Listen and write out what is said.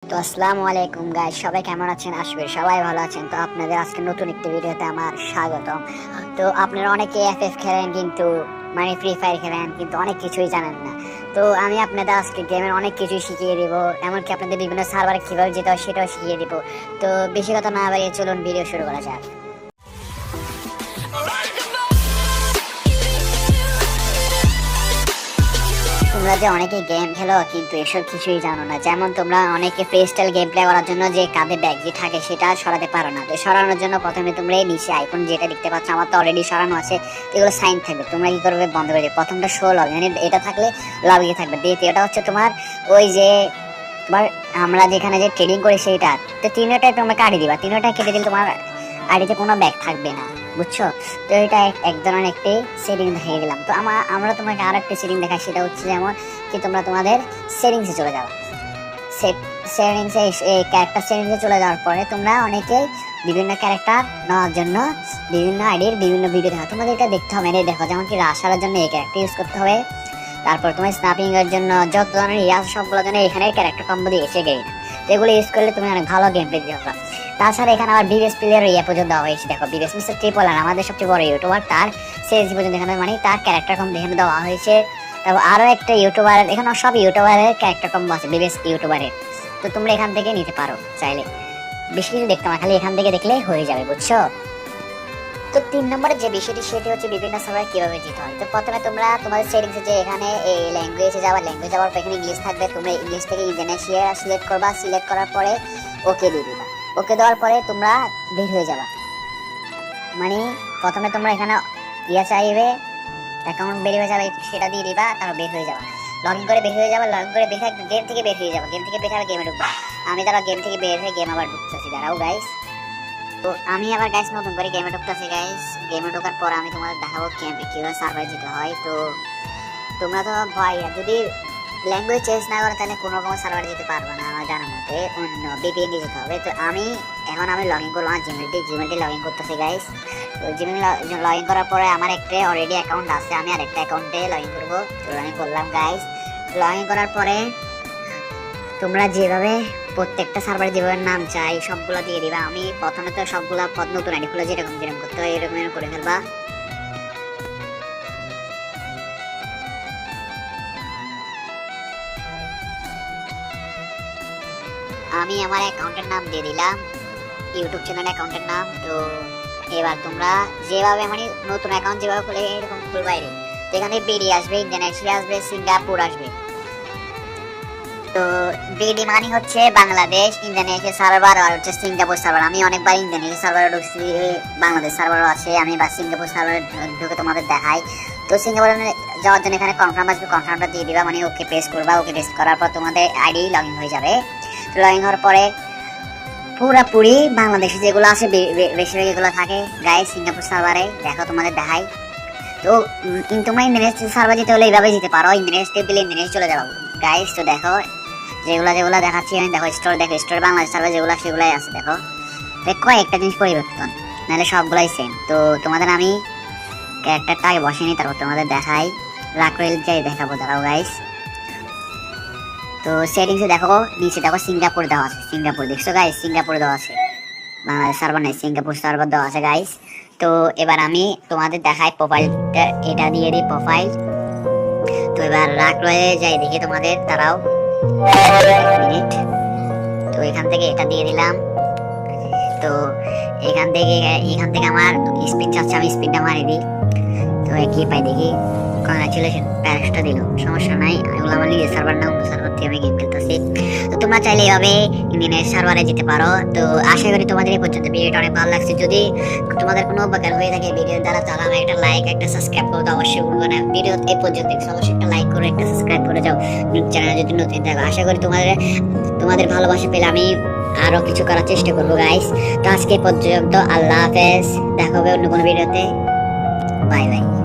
তো আসসালামু আলাইকুম গাইস, সবাই কেমন আছেন? আসবে সবাই ভালো আছেন। তো আপনাদের আজকে নতুন একটি ভিডিওতে আমার স্বাগতম। তো আপনারা অনেকে এফএফ খেলেন, কিন্তু মানে ফ্রি ফায়ার খেলেন, কিন্তু অনেক কিছুই জানেন না। তো আমি আপনাদের আজকে গেমের অনেক কিছুই শিখিয়ে দিব, এমনকি আপনাদের বিভিন্ন সার্ভারে কীভাবে যেতে হয় সেটাও শিখিয়ে দিব। তো বেশি কথা না বাড়িয়ে চলুন ভিডিও শুরু করা যাক। তোমরা যে অনেকে গেম খেলো কিন্তু এসব কিছুই জানো না। যেমন তোমরা অনেকে ফ্রি স্টাইল গেম প্লে করার জন্য যে কাঁধে ব্যাগ যে থাকে সেটা সরাতে পারো না। তো সরানোর জন্য প্রথমে তোমরা এই নিচে আইকন যেটা দেখতে পাচ্ছ, আমার তো অলরেডি সরানো আছে, এগুলো সাইন থাকবে। তোমরা কি করবে? বন্ধ করে দিবে। প্রথমটা শো লগ, মানে এটা থাকলে লগে থাকবে। দ্বিতীয়টা হচ্ছে তোমার ওই যে তোমার আমরা যেখানে যে ট্রেডিং করি সেইটা। তো তিনটাই তোমরা কাটি দিবা। তিনটা কেটে দিলে তোমার আইডিতে কোনো ব্যাগ থাকবে না, বুঝছো? তো এটা এক ধরনের একটি সেটিং দেখিয়ে দিলাম। তো আমরা তোমাকে আরো একটা সেটিং দেখাই, সেটা হচ্ছে যেমন কি তোমরা তোমাদের সেটিংসে চলে যাও। সেটিংসে ক্যারেক্টার সেটিংসে চলে যাওয়ার পরে তোমরা অনেকেই বিভিন্ন ক্যারেক্টার নেওয়ার জন্য বিভিন্ন আইডির বিভিন্ন ভিডিও দেখা, তোমাদের এটা দেখতে হবে। এটা দেখো, যেমন কি রাশারের জন্য এই ক্যারেক্টার ইউজ করতে হবে। তারপর তোমার স্ন্যাপিং এর জন্য যত ধরনের ইয়াস সবগুলোর জন্য এখানে ক্যারেক্টার কম্বো দিয়েছে গেই না। তো এগুলো ইউজ করলে তুমি অনেক ভালো গেম প্লে দিতে পারবে। তাছাড়া এখানে আবার বিবেস প্লেয়ার ইয়ে পর্যন্ত দেওয়া হয়েছে। দেখো, বিবেস মিস্টার ট্রিপল আর আমাদের সবচেয়ে বড় ইউটিউবার, তার সিএসজি পর্যন্ত এখানে মানে তার ক্যারেক্টার কম এখানে দেওয়া হয়েছে। তারপর আরো একটা ইউটিউবার, এখানে সব ইউটিউবারের ক্যারেক্টার কম্বো আছে বিবেস ইউটিউবারের। তো তোমরা এখান থেকে নিতে পারো চাইলে। বেশি কিছু দেখতে না, খালি এখান থেকে দেখলে হয়ে যাবে, বুঝছো? তো 3 নম্বরে যে বিষয়টি সেটি হচ্ছে বিভিন্ন সার্ভারে কিভাবে যেতে হয়। তো প্রথমে তোমরা তোমাদের সেটিংসে যে এখানে এই ল্যাঙ্গুয়েজে যাওয়ার পর এখানে ইংলিশ থাকবে। তোমরা ইংলিশ থেকে ইন্দোনেশিয়া সিলেক্ট করবা। সিলেক্ট করার পরে ওকে দিয়ে দিবা। ওকে দেওয়ার পরে তোমরা বের হয়ে যাবা। মানে প্রথমে তোমরা এখানে চাইবে অ্যাকাউন্ট বের হয়ে যাবে, সেটা দিয়ে দিবা। তারপর বের হয়ে যাবা, লগ ইন করে বের হয়ে যাবা। লগ ইন করে বের হয়ে গেম থেকে বের হয়ে যাবা। গেম থেকে বের হয়ে গেমে ঢুকবা। আমি তারা গেম থেকে বের হয়ে গেম আবার ঢুকতেছি, দাঁড়াও গাইস। তো আমি আবার গাইস নতুন করে গেমে ঢুকতেছি গাইস। গেমে ঢোকার পর আমি তোমাদের দেখাবো কিভাবে সার্ভারে যেতে হয়। তো তোমরা তো ভয়, যদি ল্যাঙ্গুয়েজ চেঞ্জ না করে তাহলে কোনো রকম সার্ভারে যেতে পারবে না আমার জানার মতে, অন্য বিপিএন দিয়ে যেতে হবে। তো আমি লগ ইন করবো আমার জিমেলটি লগ ইন করতেছি গাইস। তো জিমেল লগ ইন করার পরে আমার একটা অলরেডি অ্যাকাউন্ট আছে, আমি আর একটা অ্যাকাউন্টে লগ ইন করবো। তো লগ ইন করলাম গাইস। লগ ইন করার পরে তোমরা যেভাবে প্রত্যেকটা সার্ভারে যেভাবে নাম চাই সবগুলো দিয়ে দিবা। আমি প্রথমে তো সবগুলা নতুন আইডি খুলে যেরকম করতে হয় এরকম করে ফেলবা। আমি আমার অ্যাকাউন্টের নাম দিয়ে দিলাম, ইউটিউব চ্যানেল অ্যাকাউন্টের নাম। তো এবার তোমরা যেভাবে মানে নতুন অ্যাকাউন্ট যেভাবে খুলে এরকম খুলবা। এখানে বিডি আসবে, ইন্দোনেশিয়া আসবে, সিঙ্গাপুর আসবে। তো বিডি মানে হচ্ছে বাংলাদেশ, ইন্দোনেশিয়া সার্ভার আর হচ্ছে সিঙ্গাপুর সার্ভার। আমি অনেকবার ইন্দোনেশিয়া সার্ভারে ঢুকছি, বাংলাদেশ সার্ভারও আছে। আমি বা সিঙ্গাপুর সার্ভারে ঢুকে তোমাদের দেখাই। তো সিঙ্গাপুরে যাওয়ার জন্য এখানে কনফার্ম আসবে, কনফার্মটা দিয়ে দিবা, মানে ওকে প্রেস করবা। ওকে প্রেস করার পর তোমাদের আইডি লগ ইন হয়ে যাবে। তো লগ ইন হওয়ার পরে পুরাপুরি বাংলাদেশে যেগুলো আছে বেশিরভাগ এগুলো থাকে গাইস সিঙ্গাপুর সার্ভারে। দেখো তোমাদের দেখাই। তো তোমরা ইন্দোনেশিয়া সার্ভার যেতে হলে এইভাবে যেতে পারো। ইন্দোনেশিয়া দিলে ইন্দোনেশিয়া চলে যাবো গাইস। তো দেখো যেগুলো দেখাচ্ছি আমি, দেখো স্টোর, দেখো স্টোর বাংলাদেশ সার্ভার যেগুলো সেগুলাই আছে। দেখো একটা জিনিস পরিবর্তন, নাহলে সবগুলাই সেম। তো তোমাদের আমি ক্যারেক্টারটা আগে বসে নিই, তারপর তোমাদের দেখাই। রাকরেল যাই দেখাবো, দাঁড়াও গাইস। তো সেটিংসে দেখো নিচে দেখো সিঙ্গাপুর দেওয়া আছে। সিঙ্গাপুর দেখছো গাইস? সিঙ্গাপুর দেওয়া আছে, বাংলাদেশ সার্ভার নেই, সিঙ্গাপুর সার্ভার দেওয়া আছে গাইস। তো এবার আমি তোমাদের দেখাই প্রোফাইলটা, এটা দিয়ে দিই প্রোফাইল। তো এবার রাকরেলে যাই দেখি তোমাদের, দাঁড়াও মিনিট। তো এখান থেকে এটা দিয়ে দিলাম। তো এখান থেকে আমার স্পিন চাচ্ছে, আমি স্পিনটা মারি দিই। তো কি পাই দেখি, কংগ্রাচুলেশন, প্যারেক্সটা দিল, সমস্যা নাই। এগুলো আমার নিজের সার্ভার না, অন্য সার্ভার থেকে আমি গেম খেলতেছি। তো তোমরা চাইলে এভাবে ইন্ডিয়ানের সার্ভারে যেতে পারো। তো আশা করি তোমাদের এই পর্যন্ত ভিডিওটা অনেক ভালো লাগছে। যদি তোমাদের কোনো উপকার হয়ে থাকে ভিডিওর দ্বারা, তাহলে আমি একটা লাইক একটা সাবস্ক্রাইব করতে অবশ্যই ভুলবো না। ভিডিও এই পর্যন্ত অবশ্যই একটা লাইক করে একটা সাবস্ক্রাইব করে যাও চ্যানেল যদি নতুন থাকো। আশা করি তোমাদের ভালোবাসা পেলে আমি আরো কিছু করার চেষ্টা করবো গাইস। তো আজকে পর্যন্ত আল্লাহ হাফেজ, দেখা হবে অন্য কোনো ভিডিওতে। Bye bye.